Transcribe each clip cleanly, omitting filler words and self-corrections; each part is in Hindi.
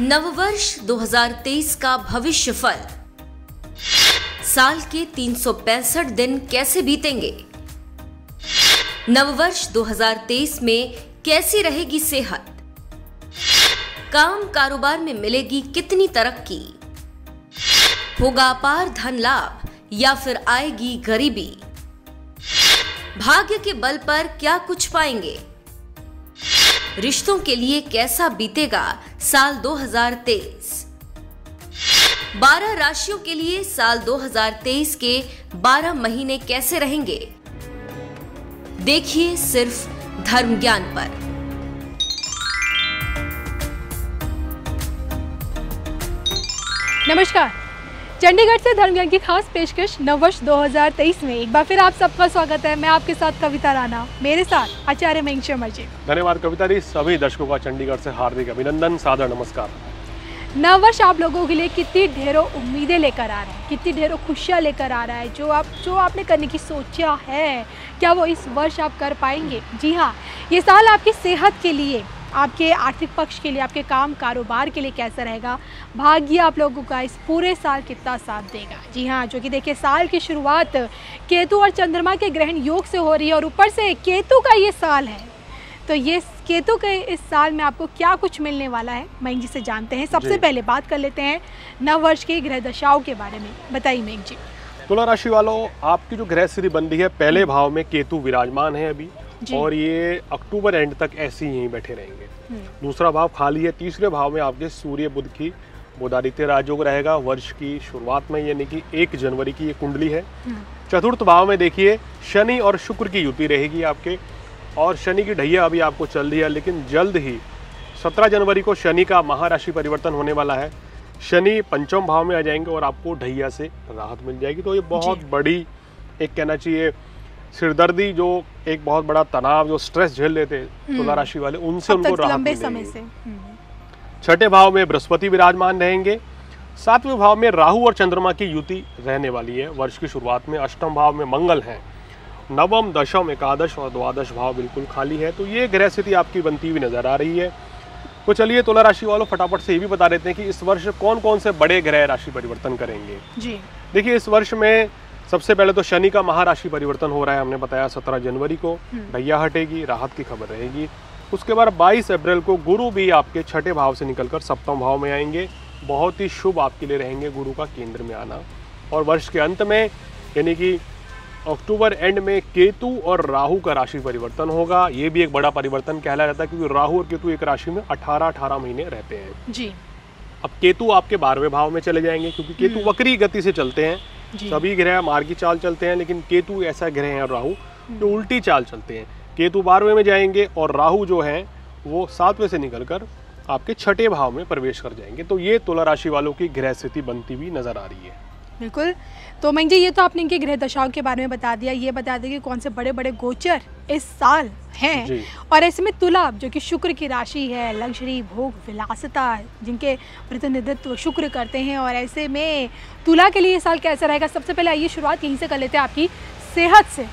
नववर्ष 2023 का भविष्य फल। साल के 365 दिन कैसे बीतेंगे? नववर्ष 2023 में कैसी रहेगी सेहत? काम कारोबार में मिलेगी कितनी तरक्की? होगा अपार धन लाभ या फिर आएगी गरीबी? भाग्य के बल पर क्या कुछ पाएंगे? रिश्तों के लिए कैसा बीतेगा साल 2023? 12 राशियों के लिए साल 2023 के 12 महीने कैसे रहेंगे? देखिए सिर्फ धर्म ज्ञान पर। नमस्कार, चंडीगढ़ से धर्म ज्ञान की खास पेशकश नववर्ष 2023 में एक बार फिर आप सबका स्वागत है। मैं आपके साथ कविता राणा, मेरे साथ आचार्य मेंग शर्मा जी। धन्यवाद कविता जी। सभी दर्शकों का चंडीगढ़ से हार्दिक अभिनंदन, सादर नमस्कार। नववर्ष आप लोगों के लिए कितनी ढेरों उम्मीदें लेकर आ रहा है, कितनी ढेरों खुशियाँ लेकर आ रहा है। जो आपने करने की सोचा है, क्या वो इस वर्ष आप कर पाएंगे? जी हाँ, ये साल आपकी सेहत के लिए, आपके आर्थिक पक्ष के लिए, आपके काम कारोबार के लिए कैसा रहेगा? भाग्य आप लोगों का इस पूरे साल कितना साथ देगा? जी हाँ, जो कि देखिए साल की शुरुआत केतु और चंद्रमा के ग्रहण योग से हो रही है और ऊपर से केतु का ये साल है। तो ये केतु के इस साल में आपको क्या कुछ मिलने वाला है, मेंग जी से जानते हैं। सबसे पहले बात कर लेते हैं नववर्ष की ग्रह दशाओं के बारे में। बताइए मेंग जी। तुला राशि वालों, आपकी जो ग्रह स्थिति बन रही है, पहले भाव में केतु विराजमान है अभी और ये अक्टूबर एंड तक ऐसे ही यहीं बैठे रहेंगे। दूसरा भाव खाली है। तीसरे भाव में आपके सूर्य बुध की बुधादित्य राजयोग रहेगा वर्ष की शुरुआत में, यानी कि 1 जनवरी की ये कुंडली है। चतुर्थ भाव में देखिए शनि और शुक्र की युति रहेगी आपके, और शनि की ढैया अभी आपको चल रही है, लेकिन जल्द ही 17 जनवरी को शनि का महाराशि परिवर्तन होने वाला है। शनि पंचम भाव में आ जाएंगे और आपको ढैया से राहत मिल जाएगी। तो ये बहुत बड़ी, एक कहना चाहिए सिरदर्दी, जो एक बहुत बड़ा तनाव, जो स्ट्रेस झेल लेते तुला राशि वाले, उनसे उनको राहत मिलेगी। छठे भाव में बृहस्पति विराजमान रहेंगे। 7वें भाव में राहु और चंद्रमा की युति रहने वाली है वर्ष की शुरुआत में। अष्टम भाव में मंगल है। नवम, दशम, एकादश और द्वादश भाव बिल्कुल खाली है। तो ये ग्रह स्थिति आपकी बनती हुई नजर आ रही है। तो चलिए तुला राशि वालों, फटाफट से ये भी बता देते हैं कि इस वर्ष कौन कौन से बड़े ग्रह राशि परिवर्तन करेंगे। जी देखिए, इस वर्ष में सबसे पहले तो शनि का महाराशि परिवर्तन हो रहा है। हमने बताया 17 जनवरी को ढैया हटेगी, राहत की खबर रहेगी। उसके बाद 22 अप्रैल को गुरु भी आपके छठे भाव से निकलकर सप्तम भाव में आएंगे। बहुत ही शुभ आपके लिए रहेंगे गुरु का केंद्र में आना। और वर्ष के अंत में, यानी कि अक्टूबर एंड में, केतु और राहु का राशि परिवर्तन होगा। ये भी एक बड़ा परिवर्तन कहला जाता है, क्योंकि राहु और केतु एक राशि में 18 महीने रहते हैं। जी। अब केतु आपके 12वें भाव में चले जाएंगे, क्योंकि केतु वक्री गति से चलते हैं। सभी ग्रह मार्गी चाल चलते हैं, लेकिन केतु ऐसा ग्रह है, राहु, जो उल्टी चाल चलते हैं। केतु 12वें में जाएंगे और राहु जो है वो 7वें से निकलकर आपके छठे भाव में प्रवेश कर जाएंगे। तो ये तुला राशि वालों की ग्रह स्थिति बनती हुई नजर आ रही है। बिल्कुल। तो मेंग जी, ये तो आपने इनके ग्रह दशाओं के बारे में बता दिया। ये बता दिया कि कौन से बड़े बड़े गोचर इस साल हैं। और ऐसे में तुला, जो कि शुक्र की राशि है, लग्जरी, भोग, विलासिता, जिनके प्रतिनिधित्व शुक्र करते हैं, और ऐसे में तुला के लिए ये साल कैसा रहेगा? सबसे पहले आइए शुरुआत यहीं से कर लेते हैं आपकी सेहत से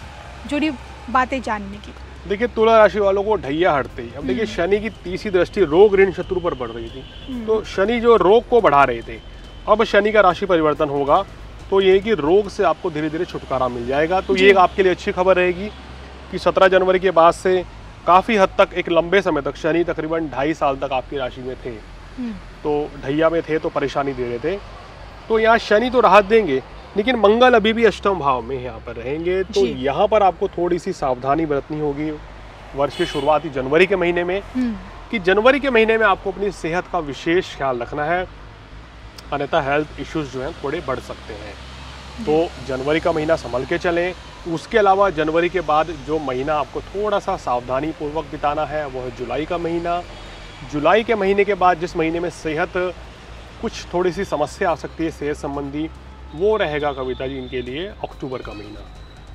जुड़ी बातें जानने की। देखिए, तुला राशि वालों को ढैया हटते ही, अब देखिए शनि की तीसरी दृष्टि रोग, ऋण, शत्रु पर पड़ रही थी। तो शनि जो रोग को बढ़ा रहे थे, अब शनि का राशि परिवर्तन होगा तो ये कि रोग से आपको धीरे धीरे छुटकारा मिल जाएगा। तो ये आपके लिए अच्छी खबर रहेगी कि 17 जनवरी के बाद से काफ़ी हद तक, एक लंबे समय तक शनि तकरीबन 2.5 साल तक आपकी राशि में थे, तो ढैया में थे, तो परेशानी दे रहे थे। तो यहाँ शनि तो राहत देंगे, लेकिन मंगल अभी भी अष्टम भाव में यहाँ पर रहेंगे। तो यहाँ पर आपको थोड़ी सी सावधानी बरतनी होगी वर्ष की शुरुआती जनवरी के महीने में, कि जनवरी के महीने में आपको अपनी सेहत का विशेष ख्याल रखना है, अन्यथा हेल्थ इश्यूज जो हैं थोड़े बढ़ सकते हैं। तो जनवरी का महीना संभल के चलें। उसके अलावा जनवरी के बाद जो महीना आपको थोड़ा सा सावधानी पूर्वक बिताना है वो है जुलाई का महीना। जुलाई के महीने के बाद जिस महीने में सेहत कुछ थोड़ी सी समस्या आ सकती है सेहत संबंधी, वो रहेगा कविता जी इनके लिए अक्टूबर का महीना।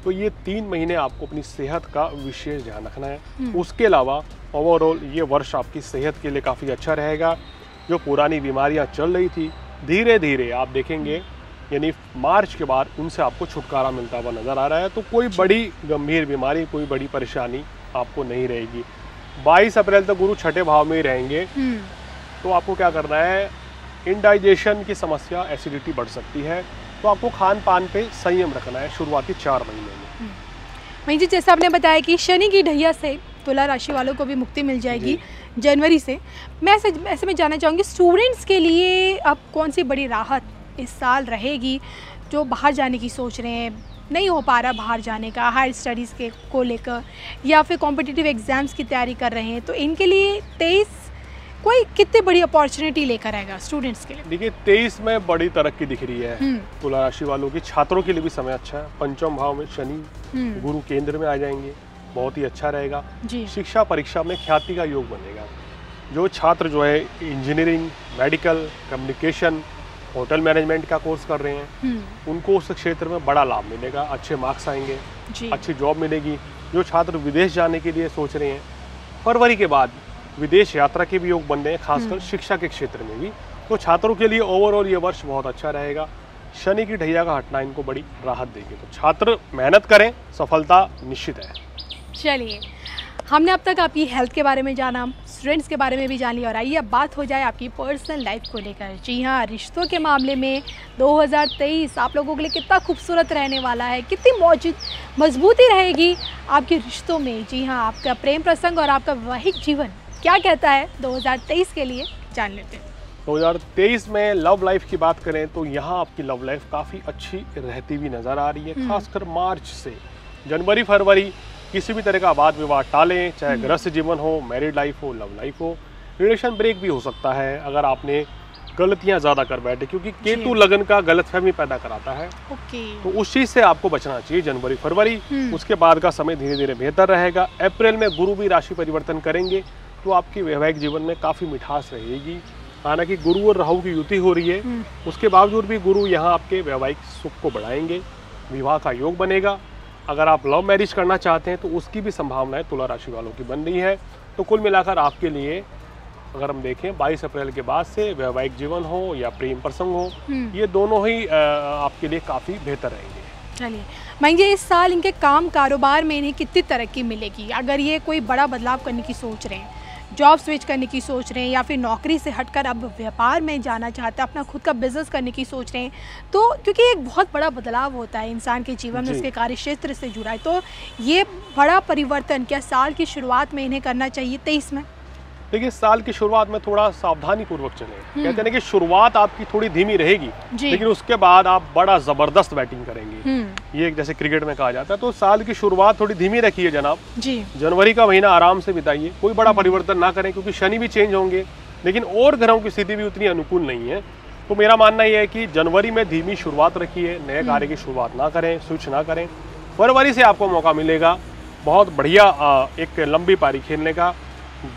तो ये 3 महीने आपको अपनी सेहत का विशेष ध्यान रखना है। उसके अलावा ओवरऑल ये वर्ष आपकी सेहत के लिए काफ़ी अच्छा रहेगा। जो पुरानी बीमारियां चल रही थी, धीरे धीरे आप देखेंगे, यानी मार्च के बाद उनसे आपको छुटकारा मिलता हुआ नज़र आ रहा है। तो कोई बड़ी गंभीर बीमारी, कोई बड़ी परेशानी आपको नहीं रहेगी। 22 अप्रैल तक गुरु छठे भाव में ही रहेंगे तो आपको क्या करना है, इंडाइजेशन की समस्या, एसिडिटी बढ़ सकती है, तो आपको खान पान पे संयम रखना है शुरुआती 4 महीने में। वहीं जी जैसे आपने बताया कि शनि की ढैया से तुला राशि वालों को भी मुक्ति मिल जाएगी जनवरी से। मैं ऐसे में जानना चाहूँगी स्टूडेंट्स के लिए अब कौन सी बड़ी राहत इस साल रहेगी, जो बाहर जाने की सोच रहे हैं, नहीं हो पा रहा बाहर जाने का हायर स्टडीज़ के को लेकर, या फिर कॉम्पिटिटिव एग्ज़ाम्स की तैयारी कर रहे हैं, तो इनके लिए 23 कोई कितनी बड़ी अपॉर्चुनिटी लेकर आएगा स्टूडेंट्स के लिए? देखिए 23 में बड़ी तरक्की दिख रही है तुला राशि वालों की। छात्रों के लिए भी समय अच्छा है, पंचम भाव में शनि गुरु केंद्र में आ जाएंगे, बहुत ही अच्छा रहेगा। शिक्षा परीक्षा में ख्याति का योग बनेगा। जो छात्र जो है engineering, medical, communication, hotel management का कोर्स कर रहे हैं, उनको उस क्षेत्र में बड़ा लाभ मिलेगा, अच्छे मार्क्स आएंगे, अच्छी जॉब मिलेगी। जो छात्र विदेश जाने के लिए सोच रहे हैं, फरवरी के बाद विदेश यात्रा के भी योग बन रहे हैं, खासकर शिक्षा के क्षेत्र में भी। तो छात्रों के लिए ओवरऑल ये वर्ष बहुत अच्छा रहेगा। शनि की ढैया का हटना इनको बड़ी राहत देगी, तो छात्र मेहनत करें, सफलता निश्चित है। चलिए, हमने अब तक आपकी हेल्थ के बारे में जाना, स्टूडेंट्स के बारे में भी जान लिया, और आइए अब बात हो जाए आपकी पर्सनल लाइफ को लेकर। जी हाँ, रिश्तों के मामले में 2023 आप लोगों के लिए कितना खूबसूरत रहने वाला है, कितनी मजबूती रहेगी आपके रिश्तों में। जी हाँ, आपका प्रेम प्रसंग और आपका वैवाहिक जीवन क्या कहता है 2023 के लिए, जान लेते हैं। 2023 में लव लाइफ की बात करें तो यहाँ आपकी लव लाइफ काफ़ी अच्छी रहती हुई नज़र आ रही है। खासकर मार्च से जनवरी फरवरी किसी भी तरह का वाद विवाद टालें, चाहे गृहस्थ जीवन हो, मैरिड लाइफ हो, लव लाइफ हो। रिलेशन ब्रेक भी हो सकता है अगर आपने गलतियां ज़्यादा कर बैठे, क्योंकि केतु लगन का गलतफहमी पैदा कराता है। तो उस चीज़ से आपको बचना चाहिए जनवरी फरवरी। उसके बाद का समय धीरे धीरे बेहतर रहेगा। अप्रैल में गुरु भी राशि परिवर्तन करेंगे, तो आपकी वैवाहिक जीवन में काफ़ी मिठास रहेगी। हालांकि गुरु और राहु की युति हो रही है, उसके बावजूद भी गुरु यहाँ आपके वैवाहिक सुख को बढ़ाएंगे, विवाह का योग बनेगा। अगर आप लव मैरिज करना चाहते हैं तो उसकी भी संभावनाएं तुला राशि वालों की बन रही है। तो कुल मिलाकर आपके लिए अगर हम देखें 22 अप्रैल के बाद से वैवाहिक जीवन हो या प्रेम प्रसंग हो, ये दोनों ही आपके लिए काफ़ी बेहतर रहेंगे। चलिए, मैं ये इस साल इनके काम कारोबार में इन्हें कितनी तरक्की मिलेगी? अगर ये कोई बड़ा बदलाव करने की सोच रहे हैं, जॉब स्विच करने की सोच रहे हैं, या फिर नौकरी से हटकर अब व्यापार में जाना चाहते हैं, अपना खुद का बिजनेस करने की सोच रहे हैं, तो क्योंकि एक बहुत बड़ा बदलाव होता है इंसान के जीवन में, उसके कार्य क्षेत्र से जुड़ा है, तो ये बड़ा परिवर्तन क्या साल की शुरुआत में इन्हें करना चाहिए 23 में? देखिए, साल की शुरुआत में थोड़ा सावधानी पूर्वक चलें। कहते हैं कि शुरुआत आपकी थोड़ी धीमी रहेगी, लेकिन उसके बाद आप बड़ा जबरदस्त बैटिंग करेंगे। ये जैसे क्रिकेट में कहा जाता है। तो साल की शुरुआत थोड़ी धीमी रखिए जनाब जी। जनवरी का महीना आराम से बिताइए, कोई बड़ा परिवर्तन ना करें, क्योंकि शनि भी चेंज होंगे, लेकिन और ग्रहों की स्थिति भी उतनी अनुकूल नहीं है। तो मेरा मानना यह है कि जनवरी में धीमी शुरुआत रखिए, नए कार्य की शुरुआत ना करें, स्विच ना करें। फरवरी से आपको मौका मिलेगा बहुत बढ़िया एक लंबी पारी खेलने का।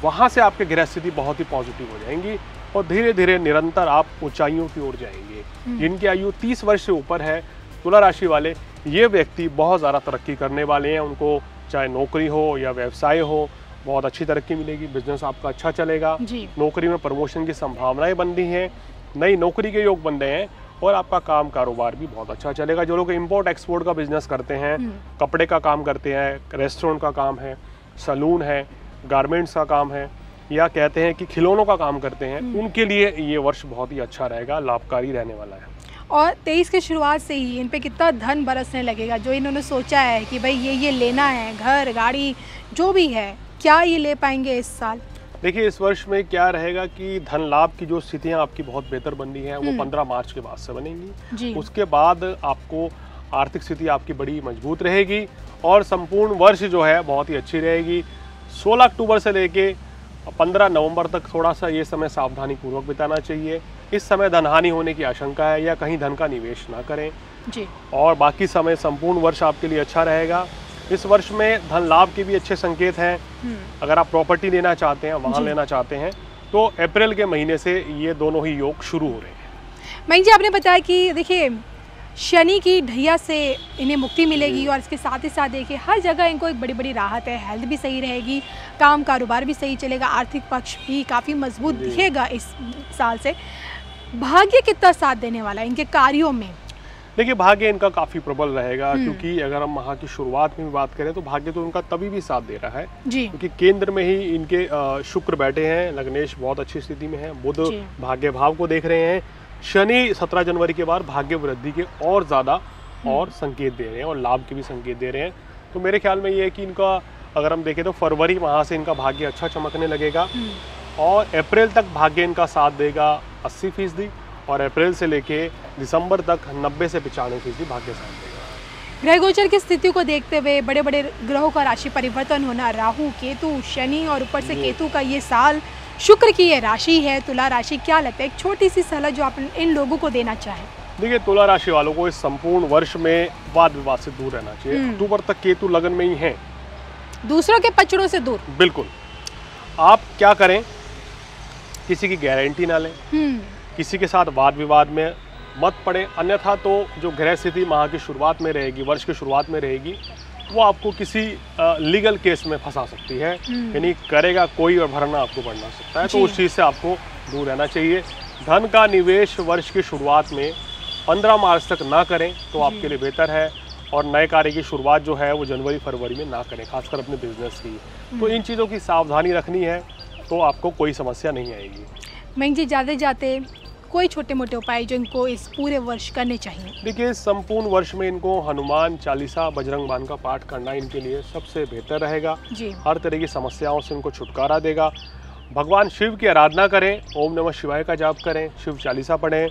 वहाँ से आपके गृह स्थिति बहुत ही पॉजिटिव हो जाएंगी और धीरे धीरे निरंतर आप ऊंचाइयों की ओर जाएंगे। जिनकी आयु 30 वर्ष से ऊपर है, तुला राशि वाले, ये व्यक्ति बहुत ज़्यादा तरक्की करने वाले हैं। उनको चाहे नौकरी हो या व्यवसाय हो, बहुत अच्छी तरक्की मिलेगी। बिजनेस आपका अच्छा चलेगा, नौकरी में प्रमोशन की संभावनाएं बन रही हैं, नई नौकरी के योग बन रहे हैं, और आपका काम कारोबार भी बहुत अच्छा चलेगा। जो लोग इंपोर्ट एक्सपोर्ट का बिजनेस करते हैं, कपड़े का काम करते हैं, रेस्टोरेंट का काम है, सलून है, गारमेंट्स का काम है, या कहते हैं कि खिलौनों का काम करते हैं, उनके लिए ये वर्ष बहुत ही अच्छा रहेगा, लाभकारी रहने वाला है। और 23 की शुरुआत से ही इन पे कितना धन बरसने लगेगा, जो इन्होंने सोचा है कि भाई ये लेना है, घर गाड़ी जो भी है, क्या ये ले पाएंगे इस साल? देखिए, इस वर्ष में क्या रहेगा कि धन लाभ की जो स्थितियाँ आपकी बहुत बेहतर बन रही हैं, वो 15 मार्च के बाद से बनेंगी। उसके बाद आपको आर्थिक स्थिति आपकी बड़ी मजबूत रहेगी और संपूर्ण वर्ष जो है बहुत ही अच्छी रहेगी। 16 अक्टूबर से लेके 15 नवंबर तक थोड़ा सा ये समय सावधानी पूर्वक बिताना चाहिए। इस समय धनहानि होने की आशंका है, या कहीं धन का निवेश ना करें जी। और बाकी समय संपूर्ण वर्ष आपके लिए अच्छा रहेगा। इस वर्ष में धन लाभ के भी अच्छे संकेत हैं। अगर आप प्रॉपर्टी लेना चाहते हैं, वाहन लेना चाहते हैं, तो अप्रैल के महीने से ये दोनों ही योग शुरू हो रहे हैं। मयंक जी, आपने बताया कि देखिए शनि की ढैया से इन्हें मुक्ति मिलेगी, और इसके साथ ही साथ देखिए हर जगह इनको एक बड़ी बड़ी राहत है। हेल्थ भी सही रहेगी, काम कारोबार भी सही चलेगा, आर्थिक पक्ष भी काफ़ी मजबूत दिखेगा इस साल से। भाग्य कितना साथ देने वाला है इनके कार्यों में? देखिए भाग्य इनका काफी प्रबल रहेगा, क्योंकि अगर हम माह की शुरुआत में भी बात करें तो भाग्य तो इनका तभी भी साथ दे रहा है जी। क्योंकि केंद्र में ही इनके शुक्र बैठे हैं, लग्नेश बहुत अच्छी स्थिति में है, बुध भाग्य भाव को देख रहे हैं, शनि 17 जनवरी के बाद भाग्य वृद्धि के और ज्यादा और संकेत दे रहे हैं और लाभ के भी संकेत दे रहे हैं। तो मेरे ख्याल में ये है कि इनका अगर हम देखें तो फरवरी माह से इनका भाग्य अच्छा चमकने लगेगा और अप्रैल तक भाग्य इनका साथ देगा 80% और अप्रैल से लेके दिसंबर तक 90 से 95% भाग्य साथ देगा। ग्रह गोचर की स्थिति को देखते हुए बड़े बड़े ग्रहों का राशि परिवर्तन होना, राहु केतु शनि और ऊपर से केतु का ये साल, शुक्र की ये राशि है तुला राशि, क्या लगता है एक छोटी सी सलाह जो आप इन लोगों को देना चाहें? देखिए तुला राशि वालों को इस संपूर्ण वर्ष में वाद विवाद से दूर रहना चाहिए। अक्टूबर तक केतु लगन में ही है, दूसरों के पचड़ों से दूर। बिल्कुल। आप क्या करें, किसी की गारंटी ना लें, किसी के साथ वाद विवाद में मत पड़े, अन्यथा तो जो ग्रह स्थिति माह की शुरुआत में रहेगी, वर्ष की शुरुआत में रहेगी, वो आपको किसी लीगल केस में फंसा सकती है, यानी करेगा कोई और भरना आपको पड़ना सकता है। तो उस चीज़ से आपको दूर रहना चाहिए। धन का निवेश वर्ष की शुरुआत में 15 मार्च तक ना करें तो आपके लिए बेहतर है, और नए कार्य की शुरुआत जो है वो जनवरी फरवरी में ना करें, खासकर अपने बिजनेस की। तो इन चीज़ों की सावधानी रखनी है तो आपको कोई समस्या नहीं आएगी। मयंक जी, जाते जाते कोई छोटे मोटे उपाय जो इनको इस पूरे वर्ष करने चाहिए? देखिए संपूर्ण वर्ष में इनको हनुमान चालीसा, बजरंग बाण का पाठ करना इनके लिए सबसे बेहतर रहेगा जी। हर तरह की समस्याओं से इनको छुटकारा देगा। भगवान शिव की आराधना करें, ओम नमः शिवाय का जाप करें, शिव चालीसा पढ़ें,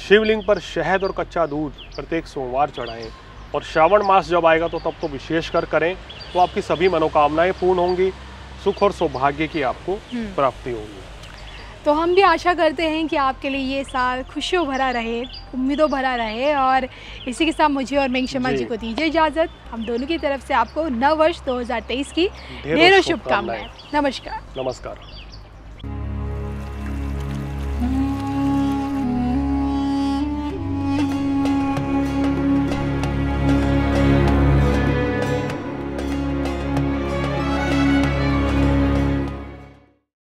शिवलिंग पर शहद और कच्चा दूध प्रत्येक सोमवार चढ़ाएं, और श्रावण मास जब आएगा तो तब तो विशेषकर करें, तो आपकी सभी मनोकामनाएं पूर्ण होंगी, सुख और सौभाग्य की आपको प्राप्ति होगी। तो हम भी आशा करते हैं कि आपके लिए ये साल खुशियों भरा रहे, उम्मीदों भरा रहे, और इसी के साथ मुझे और मयंक शर्मा जी को दीजिए इजाज़त। हम दोनों की तरफ से आपको नव वर्ष 2023 की ढेरों शुभकामनाएं। नमस्कार। नमस्कार।